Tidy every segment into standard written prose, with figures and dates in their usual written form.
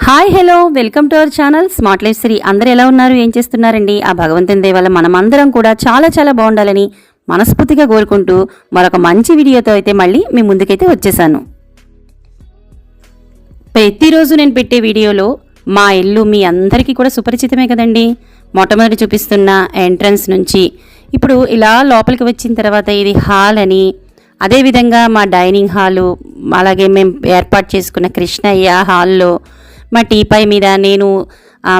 Hi hello welcome to our channel smart life Sri. అందరూ ఎలా ఉన్నారు, ఏం చేస్తున్నారండి? ఆ భగవంతుని దయ వల్ల మనమందరం కూడా చాలా చాలా బాగుండాలని మనస్ఫూర్తిగా కోరుకుంటూ మరొక మంచి వీడియోతో అయితే మళ్ళీ మీ ముందుకైతే వచ్చేసాను. ప్రతిరోజు నేను పెట్టే వీడియోలో మా ఇల్లు మీ అందరికీ కూడా సుపరిచితమే కదండి. మొట్టమొదటి చూపిస్తున్న ఎంట్రన్స్ నుంచి ఇప్పుడు ఇలా లోపలికి వచ్చిన తర్వాత ఇది హాల్ అని, అదేవిధంగా మా డైనింగ్ హాలు, అలాగే మేము ఏర్పాటు చేసుకున్న కృష్ణయ్య హాల్లో మా టీపై మీద నేను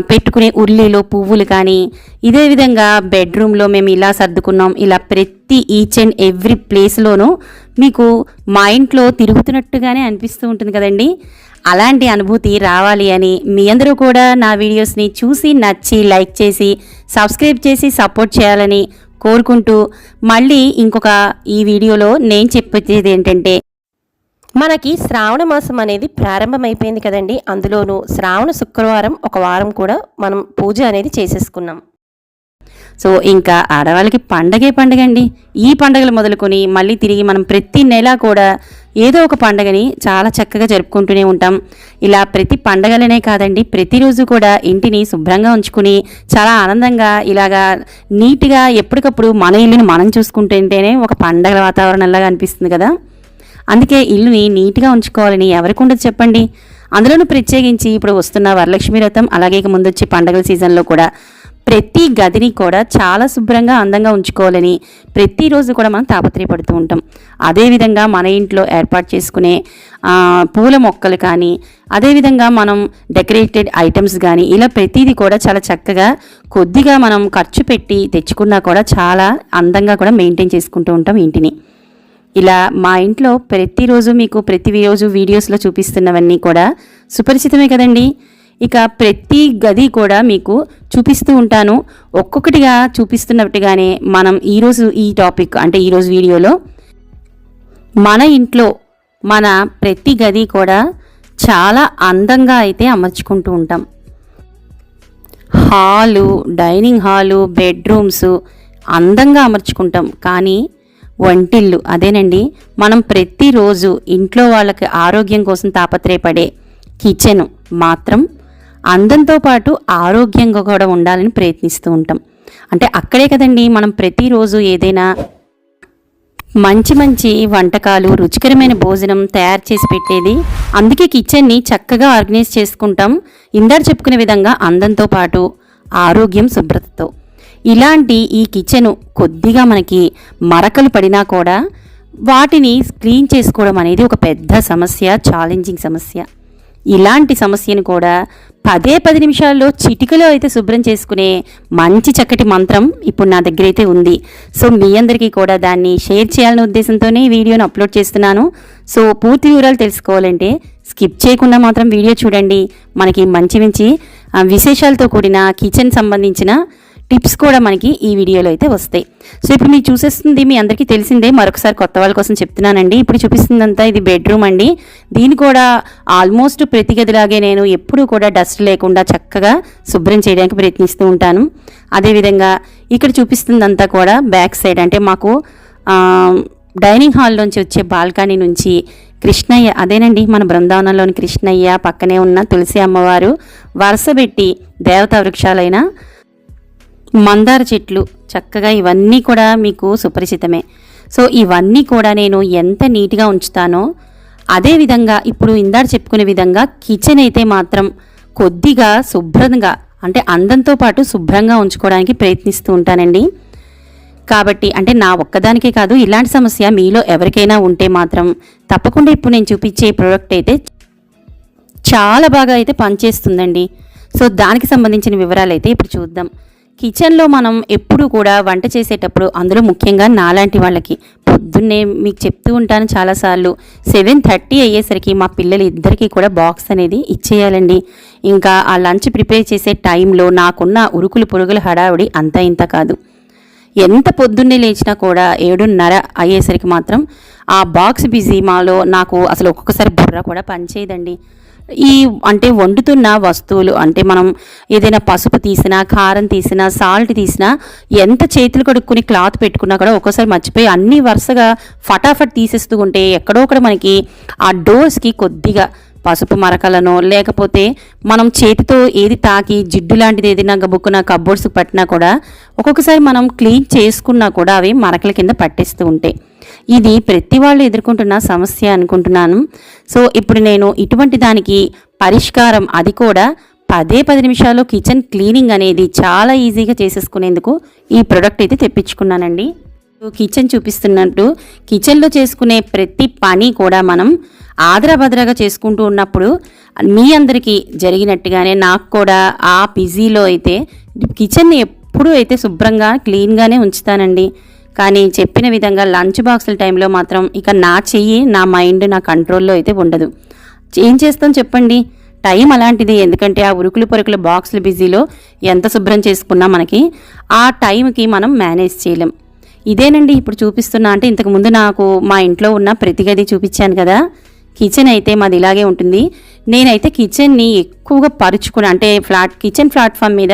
పెట్టుకునే ఉల్లిలో పువ్వులు కానీ, ఇదే విధంగా బెడ్రూమ్లో మేము ఇలా సర్దుకున్నాం. ఇలా ప్రతి ఈచ్ అండ్ ఎవ్రీ ప్లేస్లోనూ మీకు మా ఇంట్లో తిరుగుతున్నట్టుగానే అనిపిస్తూ ఉంటుంది కదండి. అలాంటి అనుభూతి రావాలి అని మీ అందరూ కూడా నా వీడియోస్ని చూసి నచ్చి లైక్ చేసి సబ్స్క్రైబ్ చేసి సపోర్ట్ చేయాలని కోరుకుంటూ, మళ్ళీ ఇంకొక ఈ వీడియోలో నేను చెప్పేది ఏంటంటే, మనకి శ్రావణ మాసం అనేది ప్రారంభమైపోయింది కదండి. అందులోనూ శ్రావణ శుక్రవారం ఒక వారం కూడా మనం పూజ అనేది చేసేసుకున్నాం. సో ఇంకా ఆడవాళ్ళకి పండగే పండుగ అండి. ఈ పండుగలు మొదలుకొని మళ్ళీ తిరిగి మనం ప్రతి నెల కూడా ఏదో ఒక పండుగని చాలా చక్కగా జరుపుకుంటూనే ఉంటాం. ఇలా ప్రతి పండగలనే కాదండి, ప్రతిరోజు కూడా ఇంటిని శుభ్రంగా ఉంచుకుని చాలా ఆనందంగా ఇలాగా నీట్గా ఎప్పటికప్పుడు మన ఇల్లుని మనం చూసుకుంటుంటేనే ఒక పండగల వాతావరణంలాగా అనిపిస్తుంది కదా. అందుకే ఇల్లుని నీట్గా ఉంచుకోవాలని ఎవరికి ఉండదు చెప్పండి. అందులోనూ ప్రత్యేకించి ఇప్పుడు వస్తున్న వరలక్ష్మి వ్రతం, అలాగే ముందు వచ్చే పండగల సీజన్లో కూడా ప్రతి గదిని కూడా చాలా శుభ్రంగా అందంగా ఉంచుకోవాలని ప్రతిరోజు కూడా మనం తాపత్రయపడుతూ ఉంటాం. అదేవిధంగా మన ఇంట్లో ఏర్పాటు చేసుకునే పూల మొక్కలు కానీ, అదేవిధంగా మనం డెకరేటెడ్ ఐటమ్స్ కానీ, ఇలా ప్రతిదీ కూడా చాలా చక్కగా కొద్దిగా మనం ఖర్చు పెట్టి తెచ్చుకున్నా కూడా చాలా అందంగా కూడా మెయింటైన్ చేసుకుంటూ ఉంటాం ఇంటిని. ఇలా మా ఇంట్లో ప్రతిరోజు మీకు ప్రతిరోజు వీడియోస్లో చూపిస్తున్నవన్నీ కూడా సుపరిచితమే కదండి. ఇక ప్రతి గది కూడా మీకు చూపిస్తూ ఉంటాను. ఒక్కొక్కటిగా చూపిస్తున్నట్టుగానే మనం ఈరోజు ఈ టాపిక్ అంటే ఈరోజు వీడియోలో మన ఇంట్లో మన ప్రతి గది కూడా చాలా అందంగా అయితే అమర్చుకుంటూ ఉంటాం. హాలు, డైనింగ్ హాలు, బెడ్రూమ్స్ అందంగా అమర్చుకుంటాం. కానీ వంటిల్లు అదేనండి, మనం ప్రతిరోజు ఇంట్లో వాళ్ళకి ఆరోగ్యం కోసం తాపత్రయపడే కిచెన్ మాత్రం అందంతో పాటు ఆరోగ్యంగా కూడా ఉండాలని ప్రయత్నిస్తూ ఉంటాం. అంటే అక్కడే కదండి మనం ప్రతిరోజు ఏదైనా మంచి మంచి వంటకాలు, రుచికరమైన భోజనం తయారు చేసి పెట్టేది. అందుకే కిచెన్ని చక్కగా ఆర్గనైజ్ చేసుకుంటాం. ఇందాక చెప్పుకునే విధంగా అందంతో పాటు ఆరోగ్యం, శుభ్రతతో. ఇలాంటి ఈ కిచెను కొద్దిగా మనకి మరకలు పడినా కూడా వాటిని క్లీన్ చేసుకోవడం అనేది ఒక పెద్ద సమస్య, ఛాలెంజింగ్ సమస్య. ఇలాంటి సమస్యను కూడా 10 నిమిషాల్లో చిటికలో అయితే శుభ్రం చేసుకునే మంచి చక్కటి మంత్రం ఇప్పుడు నా దగ్గర అయితే ఉంది. సో మీ అందరికీ కూడా దాన్ని షేర్ చేయాలనే ఉద్దేశంతోనే ఈ వీడియోను అప్లోడ్ చేస్తున్నాను. సో పూర్తి వివరాలు తెలుసుకోవాలంటే స్కిప్ చేయకుండా మాత్రం వీడియో చూడండి. మనకి మంచి మంచి విశేషాలతో కూడిన కిచెన్ సంబంధించిన టిప్స్ కూడా మనకి ఈ వీడియోలో అయితే వస్తాయి. సో ఇప్పుడు మీరు చూసేస్తుంది మీ అందరికీ తెలిసిందే, మరొకసారి కొత్త వాళ్ళ కోసం చెప్తున్నానండి. ఇప్పుడు చూపిస్తుందంతా ఇది బెడ్రూమ్ అండి. దీన్ని కూడా ఆల్మోస్ట్ ప్రతి గదిలాగే నేను ఎప్పుడూ కూడా డస్ట్ లేకుండా చక్కగా శుభ్రం చేయడానికి ప్రయత్నిస్తూ ఉంటాను. అదేవిధంగా ఇక్కడ చూపిస్తుందంతా కూడా బ్యాక్ సైడ్, అంటే మాకు డైనింగ్ హాల్ నుంచి వచ్చే బాల్కనీ నుంచి కృష్ణయ్య, అదేనండి మన బృందావనంలోని కృష్ణయ్య, పక్కనే ఉన్న తులసి అమ్మవారు, వరుసబెట్టి దేవతా వృక్షాలైన మందార చెట్లు, చక్కగా ఇవన్నీ కూడా మీకు సుపరిచితమే. సో ఇవన్నీ కూడా నేను ఎంత నీట్గా ఉంచుతానో అదేవిధంగా ఇప్పుడు ఇందాక చెప్పుకునే విధంగా కిచెన్ అయితే మాత్రం కొద్దిగా శుభ్రంగా, అంటే అందంతో పాటు శుభ్రంగా ఉంచుకోవడానికి ప్రయత్నిస్తూ ఉంటానండి. కాబట్టి అంటే నా ఒక్కదానికే కాదు, ఇలాంటి సమస్య మీలో ఎవరికైనా ఉంటే మాత్రం తప్పకుండా ఇప్పుడు నేను చూపించే ప్రోడక్ట్ అయితే చాలా బాగా అయితే పనిచేస్తుందండి. సో దానికి సంబంధించిన వివరాలు అయితే ఇప్పుడు చూద్దాం. కిచెన్లో మనం ఎప్పుడు కూడా వంట చేసేటప్పుడు, అందులో ముఖ్యంగా నాలాంటి వాళ్ళకి పొద్దున్నే మీకు చెప్తూ ఉంటాను చాలాసార్లు, 7:30 అయ్యేసరికి మా పిల్లలు ఇద్దరికీ కూడా బాక్స్ అనేది ఇచ్చేయాలండి. ఇంకా ఆ లంచ్ ప్రిపేర్ చేసే టైంలో నాకున్న ఉరుకులు పొరుగుల హడావుడి అంతా ఇంత కాదు. ఎంత పొద్దున్నే లేచినా కూడా 7:30 అయ్యేసరికి మాత్రం ఆ బాక్స్ బిజీ మాలో నాకు అసలు ఒక్కొక్కసారి బుర్ర కూడా పనిచేయదండి. ఈ అంటే వండుతున్న వస్తువులు, అంటే మనం ఏదైనా పసుపు తీసినా, కారం తీసినా, సాల్ట్ తీసినా, ఎంత చేతులు కడుక్కుని క్లాత్ పెట్టుకున్నా కూడా ఒక్కోసారి మర్చిపోయి అన్నీ వరుసగా ఫటాఫట్ తీసేస్తూ ఉంటే ఎక్కడో ఒకటి మనకి ఆ డోర్స్కి కొద్దిగా పసుపు మరకలనో లేకపోతే మనం చేతితో ఏది తాకి జిడ్డు లాంటిది ఏదైనా గబుక్కున కబ్బోర్డ్స్ పట్టినా కూడా ఒక్కొక్కసారి మనం క్లీన్ చేసుకున్నా కూడా అవి మరకల కింద పట్టేస్తూ ఉంటాయి. ఇది ప్రతి వాళ్ళు ఎదుర్కొంటున్న సమస్య అనుకుంటున్నాను. సో ఇప్పుడు నేను ఇటువంటి దానికి పరిష్కారం, అది కూడా 10 నిమిషాల్లో కిచెన్ క్లీనింగ్ అనేది చాలా ఈజీగా చేసేసుకునేందుకు ఈ ప్రోడక్ట్ అయితే తెప్పించుకున్నానండి. కిచెన్ చూపిస్తున్నట్టు కిచెన్లో చేసుకునే ప్రతి పని కూడా మనం ఆదరాబదరాగా చేసుకుంటూ ఉన్నప్పుడు మీ అందరికీ జరిగినట్టుగానే నాకు కూడా ఆ బిజీలో అయితే కిచెన్ని ఎప్పుడూ అయితే శుభ్రంగా క్లీన్గానే ఉంచుతానండి. కానీ చెప్పిన విధంగా లంచ్ బాక్సుల టైంలో మాత్రం ఇక నా చెయ్యి, నా మైండ్, నా కంట్రోల్లో అయితే ఉండదు. ఏం చేస్తాం చెప్పండి, టైం అలాంటిది. ఎందుకంటే ఆ ఉరుకులు పొరుకుల బాక్సులు బిజీలో ఎంత శుభ్రం చేసుకున్నా మనకి ఆ టైంకి మనం మేనేజ్ చేయలేం. ఇదేనండి ఇప్పుడు చూపిస్తున్నా. అంటే ఇంతకుముందు నాకు మా ఇంట్లో ఉన్న ప్రతి గది చూపించాను కదా, కిచెన్ అయితే మాది ఇలాగే ఉంటుంది. నేనైతే కిచెన్ని ఎక్కువగా పరుచుకుని, అంటే కిచెన్ ప్లాట్ఫామ్ మీద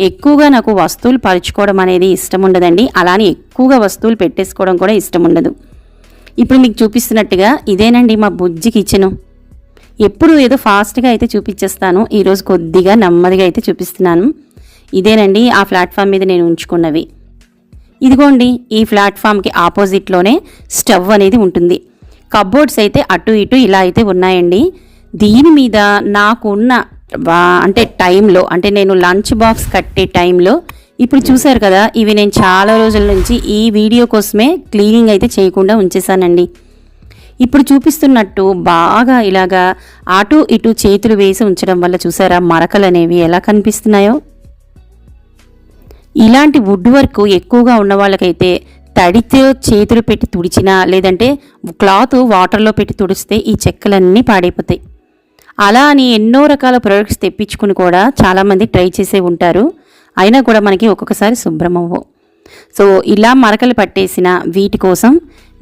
ఎక్కువగా నాకు వస్తువులు పరుచుకోవడం అనేది ఇష్టం ఉండదండి. అలానే ఎక్కువగా వస్తువులు పెట్టేసుకోవడం కూడా ఇష్టం ఉండదు. ఇప్పుడు మీకు చూపిస్తున్నట్టుగా ఇదేనండి మా బుజ్జి కిచెను. ఎప్పుడు ఏదో ఫాస్ట్గా అయితే చూపించేస్తాను, ఈరోజు కొద్దిగా నెమ్మదిగా అయితే చూపిస్తున్నాను. ఇదేనండి ఆ ప్లాట్ఫామ్ మీద నేను ఉంచుకున్నవి. ఇదిగోండి ఈ ప్లాట్ఫామ్కి ఆపోజిట్లోనే స్టవ్ అనేది ఉంటుంది. కబ్బోర్డ్స్ అయితే అటు ఇటు ఇలా అయితే ఉన్నాయండి. దీని మీద నాకున్న అంటే టైంలో, అంటే నేను లంచ్ బాక్స్ కట్టే టైంలో ఇప్పుడు చూసారు కదా, ఇవి నేను చాలా రోజుల నుంచి ఈ వీడియో కోసమే క్లీనింగ్ అయితే చేయకుండా ఉంచేసానండి. ఇప్పుడు చూపిస్తున్నట్టు బాగా ఇలాగా అటు ఇటు చేతులు వేసి ఉంచడం వల్ల చూసారా మరకలు అనేవి ఎలా కనిపిస్తున్నాయో. ఇలాంటి వుడ్ వర్క్ ఎక్కువగా ఉన్న వాళ్ళకైతే తడితో చేతులు పెట్టి తుడిచినా, లేదంటే క్లాత్ వాటర్లో పెట్టి తుడిస్తే ఈ చెక్కలన్నీ పాడైపోతాయి. అలా అని ఎన్నో రకాల ప్రొడక్ట్స్ తెప్పించుకుని కూడా చాలామంది ట్రై చేసే ఉంటారు, అయినా కూడా మనకి ఒక్కొక్కసారి శుభ్రం అవ్వవు. సో ఇలా మరకలు పట్టేసిన వీటి కోసం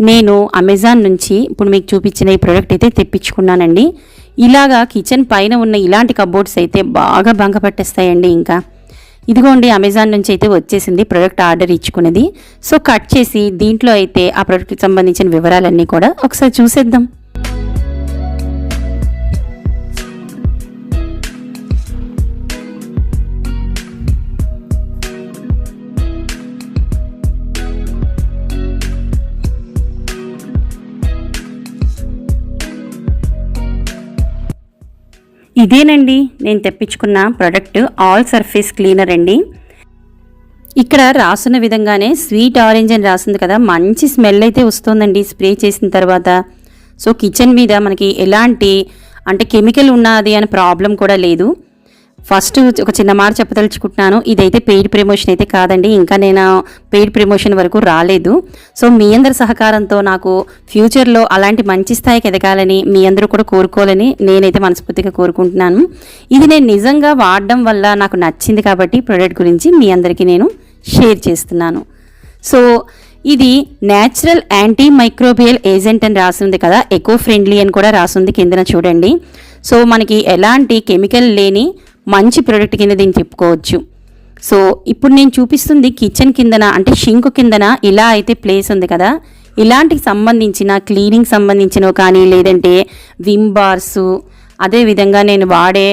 నేను అమెజాన్ నుంచి ఇప్పుడు మీకు చూపించిన ఈ ప్రోడక్ట్ అయితే తెప్పించుకున్నానండి. ఇలాగా కిచెన్ పైన ఉన్న ఇలాంటి కబోర్డ్స్ అయితే బాగా బంక పట్టేస్తాయండి. ఇంకా ఇదిగోండి అమెజాన్ నుంచి అయితే వచ్చేసింది ప్రోడక్ట్, ఆర్డర్ ఇచ్చుకున్నది. సో కట్ చేసి దీంట్లో అయితే ఆ ప్రోడక్ట్కి సంబంధించిన వివరాలన్నీ కూడా ఒకసారి చూసేద్దాం. ఇదేనండి నేను తెప్పించుకున్న ప్రోడక్ట్, ఆల్ సర్ఫేస్ క్లీనర్ అండి. ఇక్కడ రాసున్న విధంగానే స్వీట్ ఆరెంజ్ అని రాసింది కదా, మంచి స్మెల్ అయితే వస్తుందండి స్ప్రే చేసిన తర్వాత. సో కిచెన్ మీద మనకి ఎలాంటి అంటే కెమికల్ ఉన్నది అనే ప్రాబ్లం కూడా లేదు. ఫస్ట్ ఒక చిన్న మాట చెప్పదలుచుకుంటున్నాను, ఇదైతే పెయిడ్ ప్రమోషన్ అయితే కాదండి, ఇంకా నేను పెయిడ్ ప్రమోషన్ వరకు రాలేదు. సో మీ అందరి సహకారంతో నాకు ఫ్యూచర్లో అలాంటి మంచి స్థాయికి ఎదగాలని మీ అందరూ కూడా కోరుకోవాలని నేనైతే మనస్ఫూర్తిగా కోరుకుంటున్నాను. ఇది నేను నిజంగా వాడడం వల్ల నాకు నచ్చింది కాబట్టి ప్రోడక్ట్ గురించి మీ అందరికీ నేను షేర్ చేస్తున్నాను. సో ఇది న్యాచురల్ యాంటీ మైక్రోబియల్ ఏజెంట్ అని రాసింది కదా, ఎకో ఫ్రెండ్లీ అని కూడా రాసింది కిందన చూడండి. సో మనకి ఎలాంటి కెమికల్ లేని మంచి ప్రోడక్ట్ కింద దీన్ని చెప్పుకోవచ్చు. సో ఇప్పుడు నేను చూపిస్తుంది కిచెన్ కిందన, అంటే షింక్ కిందన ఇలా అయితే ప్లేస్ ఉంది కదా, ఇలాంటికి సంబంధించిన క్లీనింగ్ సంబంధించినవి కానీ, లేదంటే విమ్ బార్సు, అదేవిధంగా నేను వాడే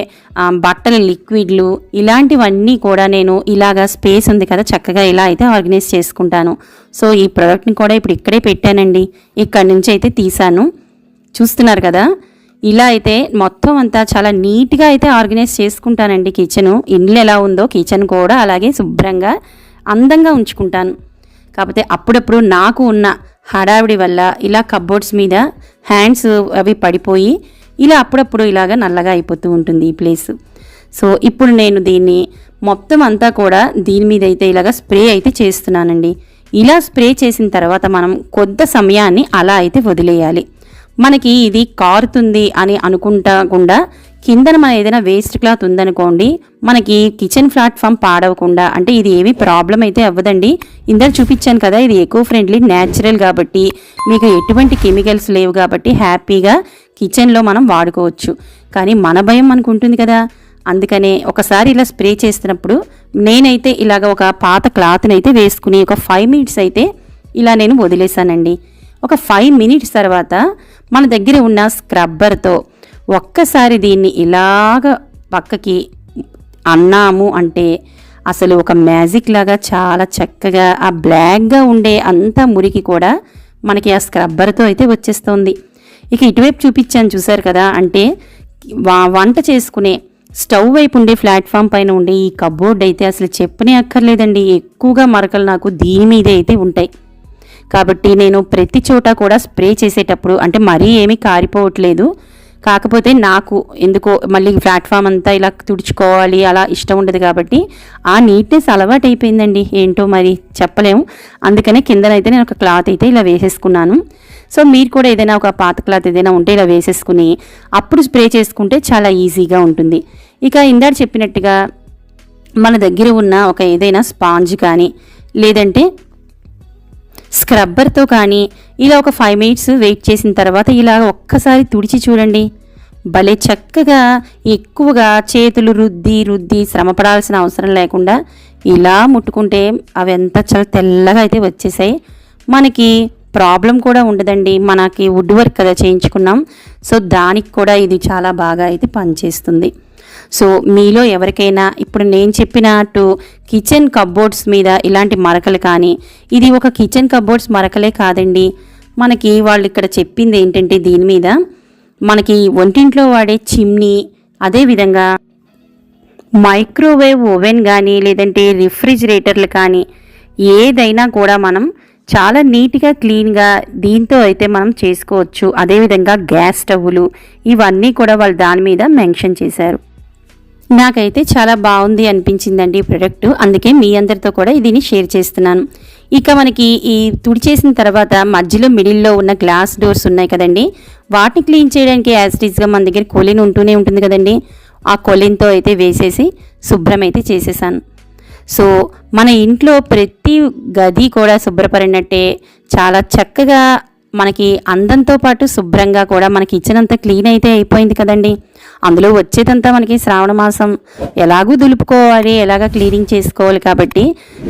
బట్టల లిక్విడ్లు, ఇలాంటివన్నీ కూడా నేను ఇలాగా స్పేస్ ఉంది కదా చక్కగా ఇలా అయితే ఆర్గనైజ్ చేసుకుంటాను. సో ఈ ప్రోడక్ట్ని కూడా ఇప్పుడు ఇక్కడే పెట్టానండి, ఇక్కడి నుంచి అయితే తీసాను. చూస్తున్నారు కదా, ఇలా అయితే మొత్తం అంతా చాలా నీట్గా అయితే ఆర్గనైజ్ చేసుకుంటానండి. కిచెను ఇల్లు ఎలా ఉందో కిచెన్ కూడా అలాగే శుభ్రంగా అందంగా ఉంచుకుంటాను. కాకపోతే అప్పుడప్పుడు నాకు ఉన్న హడావిడి వల్ల ఇలా కబోర్డ్స్ మీద హ్యాండ్స్ అవి పడిపోయి ఇలా అప్పుడప్పుడు ఇలాగ నల్లగా అయిపోతూ ఉంటుంది ఈ ప్లేస్. సో ఇప్పుడు నేను దీన్ని మొత్తం అంతా కూడా దీని మీద అయితే ఇలాగ స్ప్రే అయితే చేస్తున్నానండి. ఇలా స్ప్రే చేసిన తర్వాత మనం కొద్ది సమయాన్ని అలా అయితే వదిలేయాలి. మనకి ఇది కారుతుంది అని అనుకుంటకుండా కిందన మన ఏదైనా వేస్ట్ క్లాత్ ఉందనుకోండి, మనకి కిచెన్ ప్లాట్ఫామ్ పాడవకుండా, అంటే ఇది ఏమీ ప్రాబ్లం అయితే అవ్వదండి. ఇందాక చూపించాను కదా, ఇది ఎకో ఫ్రెండ్లీ న్యాచురల్ కాబట్టి మీకు ఎటువంటి కెమికల్స్ లేవు కాబట్టి హ్యాపీగా కిచెన్లో మనం వాడుకోవచ్చు. కానీ మన భయం మనకు ఉంటుంది కదా, అందుకనే ఒకసారి ఇలా స్ప్రే చేస్తున్నప్పుడు నేనైతే ఇలాగ ఒక పాత క్లాత్ని అయితే వేసుకుని ఒక 5 మినిట్స్ అయితే ఇలా నేను వదిలేసానండి. ఒక 5 మినిట్స్ తర్వాత మన దగ్గర ఉన్న స్క్రబ్బర్తో ఒక్కసారి దీన్ని ఇలాగ పక్కకి అన్నాము అంటే అసలు ఒక మ్యాజిక్ లాగా చాలా చక్కగా ఆ బ్లాక్గా ఉండే అంత మురికి కూడా మనకి ఆ స్క్రబ్బర్తో అయితే వచ్చేస్తుంది. ఇక ఇటువైపు చూపించాను చూసారు కదా, అంటే వంట చేసుకునే స్టవ్ వైపు ఉండే ప్లాట్ఫామ్ పైన ఉండే ఈ కబోర్డ్ అయితే అసలు చెప్పనే అక్కర్లేదండి. ఎక్కువగా మరకలు నాకు దీని మీదే అయితే ఉంటాయి. కాబట్టి నేను ప్రతి చోట కూడా స్ప్రే చేసేటప్పుడు అంటే మరీ ఏమీ కారిపోవట్లేదు, కాకపోతే నాకు ఎందుకో మళ్ళీ ప్లాట్ఫామ్ అంతా ఇలా తుడుచుకోవాలి అలా ఇష్టం ఉండదు కాబట్టి ఆ నీట్నెస్ అలవాటు అయిపోయిందండి. ఏంటో మరి చెప్పలేము. అందుకనే కిందనైతే నేను ఒక క్లాత్ అయితే ఇలా వేసేసుకున్నాను. సో మీరు కూడా ఏదైనా ఒక పాత క్లాత్ ఏదైనా ఉంటే ఇలా వేసేసుకుని అప్పుడు స్ప్రే చేసుకుంటే చాలా ఈజీగా ఉంటుంది. ఇక ఇందాక చెప్పినట్టుగా మన దగ్గర ఉన్న ఒక ఏదైనా స్పాంజ్ కానీ లేదంటే స్క్రబ్బర్తో కానీ ఇలా ఒక 5 మినిట్స్ వెయిట్ చేసిన తర్వాత ఇలా ఒక్కసారి తుడిచి చూడండి. భలే చక్కగా ఎక్కువగా చేతులు రుద్ది శ్రమపడాల్సిన అవసరం లేకుండా ఇలా ముట్టుకుంటే అవి ఎంత చాలా తెల్లగా అయితే వచ్చేసాయి. మనకి ప్రాబ్లం కూడా ఉండదండి. మనకి వుడ్ వర్క్ కదా చేయించుకున్నాం, సో దానికి కూడా ఇది చాలా బాగా అయితే పనిచేస్తుంది. సో మీలో ఎవరికైనా ఇప్పుడు నేను చెప్పినట్టు కిచెన్ కబోర్డ్స్ మీద ఇలాంటి మరకలు కానీ, ఇది ఒక కిచెన్ కబోర్డ్స్ మరకలే కాదండి, మనకి వాళ్ళు ఇక్కడ చెప్పింది ఏంటంటే దీని మీద మనకి వంటింట్లో వాడే చిమ్నీ, అదేవిధంగా మైక్రోవేవ్ ఓవెన్ కానీ లేదంటే రిఫ్రిజిరేటర్లు కానీ ఏదైనా కూడా మనం చాలా నీట్గా క్లీన్గా దీంతో అయితే మనం చేసుకోవచ్చు. అదేవిధంగా గ్యాస్ స్టవ్లు ఇవన్నీ కూడా వాళ్ళు దాని మీద మెన్షన్ చేశారు. నాకైతే చాలా బాగుంది అనిపించిందండి ఈ ప్రోడక్ట్, అందుకే మీ అందరితో కూడా దీన్ని షేర్ చేస్తున్నాను. ఇక మనకి ఈ తుడిచేసిన తర్వాత మధ్యలో మిడిల్లో ఉన్న గ్లాస్ డోర్స్ ఉన్నాయి కదండి, వాటిని క్లీన్ చేయడానికి యాజిటీస్గా మన దగ్గర కొలిన్ ఉంటూనే ఉంటుంది కదండి, ఆ కొలిన్తో అయితే వేసేసి శుభ్రం అయితే చేసేసాను. సో మన ఇంట్లో ప్రతి గది కూడా శుభ్రపడినట్టే చాలా చక్కగా మనకి అందంతో పాటు శుభ్రంగా కూడా మన కిచెన్ అంతా క్లీన్ అయితే అయిపోయింది కదండి. అందులో వచ్చేదంతా మనకి శ్రావణ మాసం ఎలాగూ దులుపుకోవాలి, ఎలాగ క్లీనింగ్ చేసుకోవాలి కాబట్టి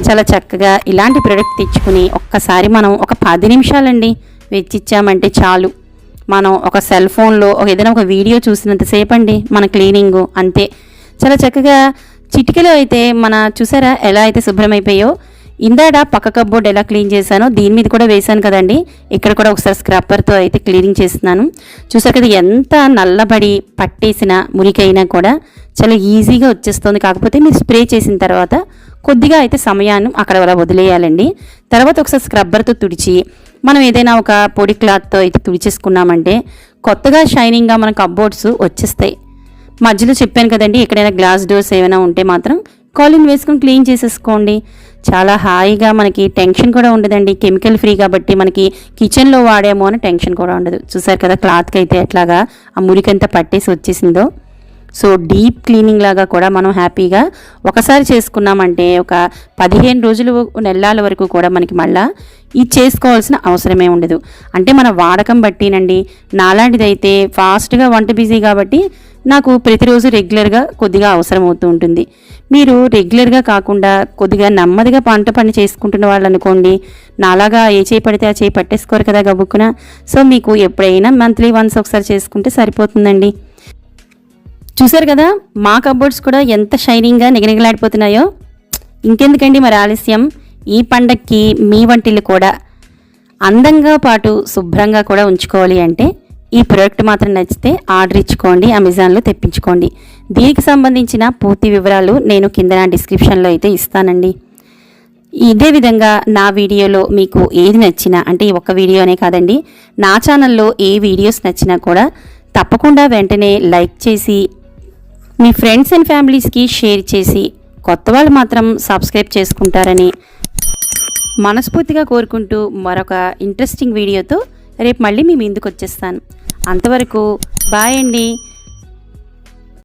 చాలా చక్కగా ఇలాంటి ప్రోడక్ట్ తెచ్చుకుని ఒక్కసారి మనం ఒక 10 నిమిషాలండి వెచ్చిచ్చామంటే చాలు. మనం ఒక సెల్ ఫోన్లో ఏదైనా ఒక వీడియో చూసినంతసేపు అండి మన క్లీనింగు అంతే. చాలా చక్కగా చిటికలో అయితే మన చూసారా ఎలా అయితే శుభ్రమైపోయాయో. ఇందాడ పక్క కబోర్డ్ ఎలా క్లీన్ చేశానో దీని మీద కూడా వేశాను కదండి, ఇక్కడ కూడా ఒకసారి స్క్రబ్బర్తో అయితే క్లీనింగ్ చేస్తున్నాను. చూసారు కదా ఎంత నల్లబడి పట్టేసిన మురికైనా కూడా చాలా ఈజీగా వచ్చేస్తుంది. కాకపోతే మీరు స్ప్రే చేసిన తర్వాత కొద్దిగా అయితే సమయాన్ని అక్కడ అలా వదిలేయాలండి. తర్వాత ఒకసారి స్క్రబ్బర్తో తుడిచి మనం ఏదైనా ఒక పొడి క్లాత్తో అయితే తుడిచేసుకున్నామంటే కొత్తగా షైనింగ్గా మన కబోర్డ్స్ వచ్చేస్తాయి. మధ్యలో చెప్పాను కదండి, ఎక్కడైనా గ్లాస్ డోర్స్ ఏమైనా ఉంటే మాత్రం కాలిన్ వేసుకుని క్లీన్ చేసేసుకోండి. చాలా హాయిగా మనకి టెన్షన్ కూడా ఉండదండి, కెమికల్ ఫ్రీ కాబట్టి మనకి కిచెన్లో వాడేమో అని టెన్షన్ కూడా ఉండదు. చూసారు కదా క్లాత్కి అయితే ఎట్లాగా ఆ మురికంతా పట్టేసి వచ్చేసిందో. సో డీప్ క్లీనింగ్ లాగా కూడా మనం హ్యాపీగా ఒకసారి చేసుకున్నామంటే ఒక 15 రోజులు నెలల వరకు కూడా మనకి మళ్ళీ ఇది చేసుకోవాల్సిన అవసరమే ఉండదు. అంటే మన వాడకం బట్టినండి. నాలాంటిదైతే ఫాస్ట్గా వంట బిజీ కాబట్టి నాకు ప్రతిరోజు రెగ్యులర్గా కొద్దిగా అవసరం అవుతూ ఉంటుంది. మీరు రెగ్యులర్గా కాకుండా కొద్దిగా నెమ్మదిగా పంట పని చేసుకుంటున్న వాళ్ళు అనుకోండి, నాలాగా ఏ చేయి పడితే ఆ చేయి పట్టేసుకోరు కదా గబుక్కున. సో మీకు ఎప్పుడైనా మంత్లీ వన్స్ ఒకసారి చేసుకుంటే సరిపోతుందండి. చూసారు కదా మా కబోర్డ్స్ కూడా ఎంత షైనింగ్గా నిగనిగలాడిపోతున్నాయో. ఇంకెందుకండి మరి ఆలస్యం, ఈ పండక్కి మీ వంటిల్లు కూడా అందంగా పాటు శుభ్రంగా కూడా ఉంచుకోవాలి అంటే ఈ ప్రోడక్ట్ మాత్రం నచ్చితే ఆర్డర్ ఇచ్చుకోండి, అమెజాన్లో తెప్పించుకోండి. దీనికి సంబంధించిన పూర్తి వివరాలు నేను కింద డిస్క్రిప్షన్లో అయితే ఇస్తానండి. ఇదే విధంగా నా వీడియోలో మీకు ఏది నచ్చినా, అంటే ఈ ఒక్క వీడియోనే కాదండి, నా ఛానల్లో ఏ వీడియోస్ నచ్చినా కూడా తప్పకుండా వెంటనే లైక్ చేసి మీ ఫ్రెండ్స్ అండ్ ఫ్యామిలీస్కి షేర్ చేసి కొత్త వాళ్ళు మాత్రం సబ్స్క్రైబ్ చేసుకుంటారని మనస్ఫూర్తిగా కోరుకుంటూ మరొక ఇంట్రెస్టింగ్ వీడియోతో రేపు మళ్ళీ మీ ముందుకు వచ్చేస్తాను. అంతవరకు బాయ్ అండి.